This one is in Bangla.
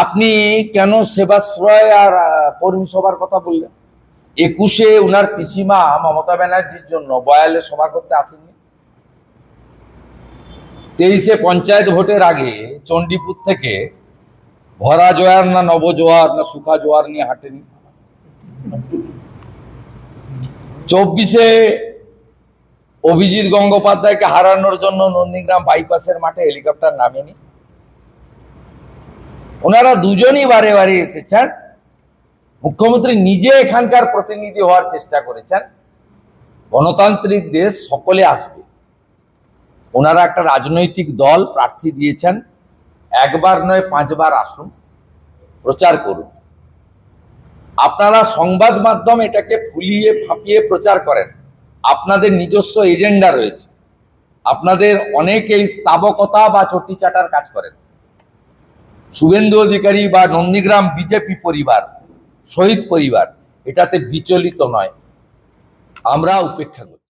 আপনি কেন সেবাশ্রয় আর কর্মী সভার কথা বললেন? 21-এ উনার পিসিমা মমতা ব্যানার্জির জন্য বয়ালে সভা করতে আসেননি। 23-এ পঞ্চায়েত ভোটের আগে চণ্ডীপুর থেকে ভরা জোয়ার না নবজোয়ার না সুখা জোয়ার নিয়ে হাঁটেনি। 24-এ অভিজিৎ গঙ্গোপাধ্যায়কে হারানোর জন্য নন্দীগ্রাম বাইপাসের মাঠে হেলিকপ্টার নামেনি। ওনারা দুজনই বারে বারে এসেছেন। মুখ্যমন্ত্রী নিজে এখানকার প্রতিনিধি হওয়ার চেষ্টা করেছেন। গণতান্ত্রিক দেশ, সকলে আসবে। ওনারা একটা রাজনৈতিক দল প্রার্থী দিয়েছেন, একবার নয় 5 বার আসুন, প্রচার করুন। আপনারা সংবাদ মাধ্যম এটাকে ফুলিয়ে ফাঁপিয়ে প্রচার করেন। আপনাদের নিজস্ব এজেন্ডা রয়েছে। আপনাদের অনেকেই স্থাবকতা বা চটি চাটার কাজ করেন। শুভেন্দু অধিকারী বা নন্দীগ্রাম বিজেপি পরিবার, শহীদ পরিবার এটাতে বিচলিত নয়। আমরা উপেক্ষা করি।